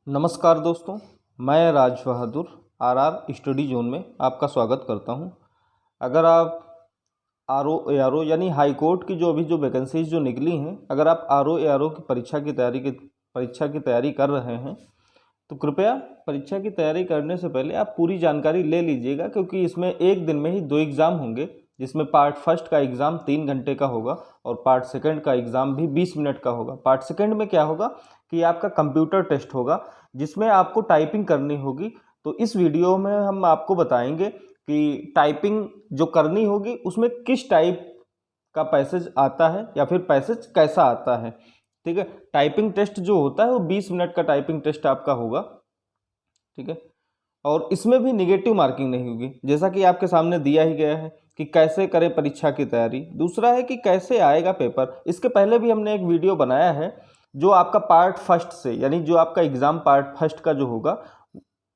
नमस्कार दोस्तों, मैं Raj Bahadur RR study zone में आपका स्वागत करता हूं। अगर आप आरओ एआरओ यानी हाई कोर्ट की जो वैकेंसीज जो निकली हैं, अगर आप आरओ एआरओ की परीक्षा की तैयारी कर रहे हैं तो कृपया परीक्षा की तैयारी करने से पहले आप पूरी जानकारी ले लीजिएगा, क्योंकि इसमें एक दिन में ही 2 एग्ज़ाम होंगे, जिसमें पार्ट फर्स्ट का एग्ज़ाम 3 घंटे का होगा और पार्ट सेकंड का एग्ज़ाम भी 20 मिनट का होगा। पार्ट सेकंड में क्या होगा कि आपका कंप्यूटर टेस्ट होगा, जिसमें आपको टाइपिंग करनी होगी। तो इस वीडियो में हम आपको बताएंगे कि टाइपिंग जो करनी होगी उसमें किस टाइप का पैसेज आता है या फिर पैसेज कैसा आता है। ठीक है, टाइपिंग टेस्ट जो होता है वो 20 मिनट का टाइपिंग टेस्ट आपका होगा। ठीक है, और इसमें भी निगेटिव मार्किंग नहीं होगी, जैसा कि आपके सामने दिया ही गया है कि कैसे करें परीक्षा की तैयारी। दूसरा है कि कैसे आएगा पेपर। इसके पहले भी हमने एक वीडियो बनाया है जो आपका पार्ट फर्स्ट से, यानी जो आपका एग्ज़ाम पार्ट फर्स्ट का जो होगा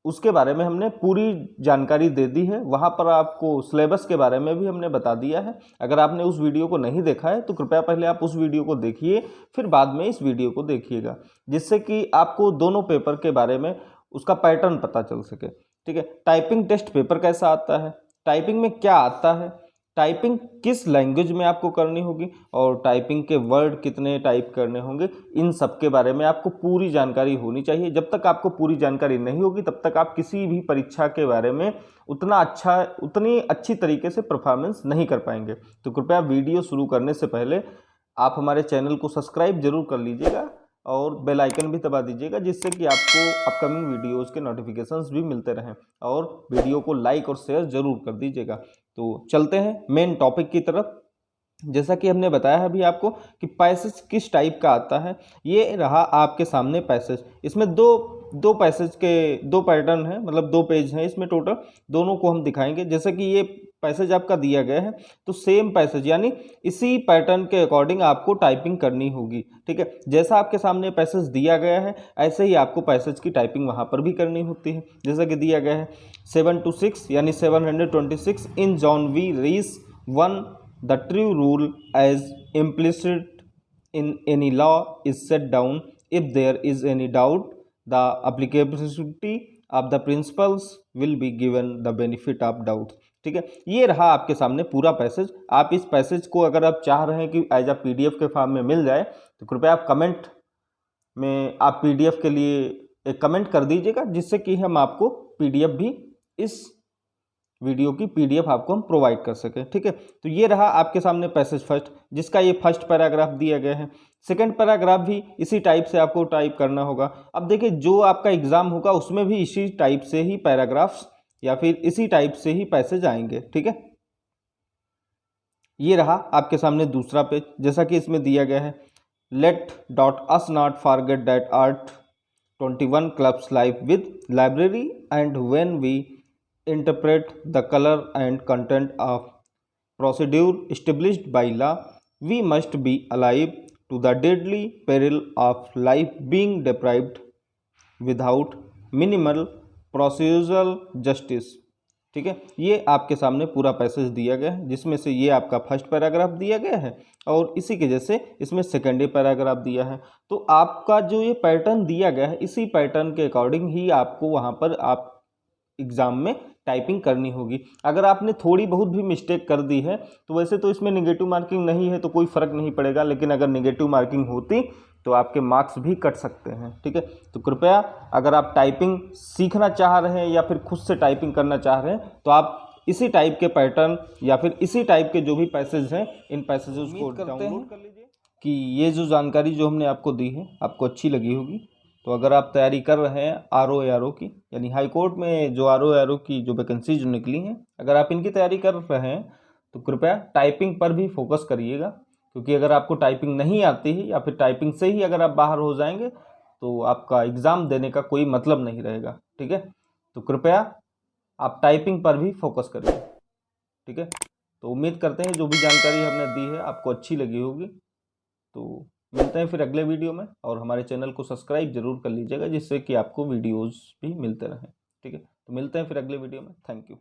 उसके बारे में हमने पूरी जानकारी दे दी है। वहाँ पर आपको सिलेबस के बारे में भी हमने बता दिया है। अगर आपने उस वीडियो को नहीं देखा है तो कृपया पहले आप उस वीडियो को देखिए, फिर बाद में इस वीडियो को देखिएगा, जिससे कि आपको दोनों पेपर के बारे में उसका पैटर्न पता चल सके। ठीक है, टाइपिंग टेस्ट पेपर कैसा आता है, टाइपिंग में क्या आता है, टाइपिंग किस लैंग्वेज में आपको करनी होगी और टाइपिंग के वर्ड कितने टाइप करने होंगे, इन सब के बारे में आपको पूरी जानकारी होनी चाहिए। जब तक आपको पूरी जानकारी नहीं होगी तब तक आप किसी भी परीक्षा के बारे में उतनी अच्छी तरीके से परफॉर्मेंस नहीं कर पाएंगे। तो कृपया वीडियो शुरू करने से पहले आप हमारे चैनल को सब्सक्राइब जरूर कर लीजिएगा और बेल आइकन भी दबा दीजिएगा, जिससे कि आपको अपकमिंग वीडियोज़ के नोटिफिकेशंस भी मिलते रहें, और वीडियो को लाइक और शेयर ज़रूर कर दीजिएगा। तो चलते हैं मेन टॉपिक की तरफ। जैसा कि हमने बताया है अभी आपको कि पैसेज किस टाइप का आता है। ये रहा आपके सामने पैसेज। इसमें दो पैसेज के 2 पैटर्न हैं, मतलब 2 पेज हैं इसमें टोटल। दोनों को हम दिखाएंगे। जैसे कि ये पैसेज आपका दिया गया है तो सेम पैसेज यानी इसी पैटर्न के अकॉर्डिंग आपको टाइपिंग करनी होगी। ठीक है, जैसा आपके सामने पैसेज दिया गया है ऐसे ही आपको पैसेज की टाइपिंग वहाँ पर भी करनी होती है। जैसा कि दिया गया है 7 to 6 यानी 726 इन जॉन वी रीस 1 the true rule as implicit in any law is set down. If there is any doubt, the applicability of the principles will be given the benefit of doubt. ठीक है, ये रहा आपके सामने पूरा पैसेज। आप इस पैसेज को अगर आप चाह रहे हैं कि एज अ पीडीएफ के फॉर्म में मिल जाए तो कृपया आप कमेंट में आप पीडीएफ के लिए एक कमेंट कर दीजिएगा, जिससे कि हम आपको पीडीएफ भी इस वीडियो की पीडीएफ आपको हम प्रोवाइड कर सकें। ठीक है, तो ये रहा आपके सामने पैसेज फर्स्ट, जिसका ये फर्स्ट पैराग्राफ दिया गया है। सेकंड पैराग्राफ भी इसी टाइप से आपको टाइप करना होगा। अब देखिए, जो आपका एग्जाम होगा उसमें भी इसी टाइप से ही पैराग्राफ्स या फिर इसी टाइप से ही पैसेज आएंगे। ठीक है, ये रहा आपके सामने दूसरा पेज। जैसा कि इसमें दिया गया है, let dot us not forget that art 21 clubs live with library, and when we interpret the color and content of procedure established by law, we must be alive to the deadly peril of life being deprived without minimal procedural justice. ठीक है, ये आपके सामने पूरा passage दिया गया है, जिसमें से ये आपका फर्स्ट पैराग्राफ दिया गया है और इसी के जैसे इसमें सेकेंडरी पैराग्राफ दिया है। तो आपका जो ये पैटर्न दिया गया है, इसी पैटर्न के अकॉर्डिंग ही आपको वहाँ पर आप एग्ज़ाम में टाइपिंग करनी होगी। अगर आपने थोड़ी बहुत भी मिस्टेक कर दी है तो वैसे तो इसमें निगेटिव मार्किंग नहीं है तो कोई फ़र्क नहीं पड़ेगा, लेकिन अगर निगेटिव मार्किंग होती तो आपके मार्क्स भी कट सकते हैं। ठीक है, तो कृपया अगर आप टाइपिंग सीखना चाह रहे हैं या फिर खुद से टाइपिंग करना चाह रहे हैं तो आप इसी टाइप के पैटर्न या फिर इसी टाइप के जो भी पैसेज हैं इन पैसेजेस को डाउनलोड कर लीजिए। कि ये जो जानकारी जो हमने आपको दी है आपको अच्छी लगी होगी। तो अगर आप तैयारी कर रहे हैं आरओ एआरओ की, यानी हाई कोर्ट में जो आरओ एआरओ की जो वैकेंसी जो निकली हैं, अगर आप इनकी तैयारी कर रहे हैं तो कृपया टाइपिंग पर भी फोकस करिएगा, क्योंकि अगर आपको टाइपिंग नहीं आती है या फिर टाइपिंग से ही अगर आप बाहर हो जाएंगे तो आपका एग्ज़ाम देने का कोई मतलब नहीं रहेगा। ठीक है, तो कृपया आप टाइपिंग पर भी फोकस करिए। ठीक है, तो उम्मीद करते हैं जो भी जानकारी हमने दी है आपको अच्छी लगी होगी। तो मिलते हैं फिर अगले वीडियो में, और हमारे चैनल को सब्सक्राइब जरूर कर लीजिएगा, जिससे कि आपको वीडियोज़ भी मिलते रहें। ठीक है, तो मिलते हैं फिर अगले वीडियो में। Thank you.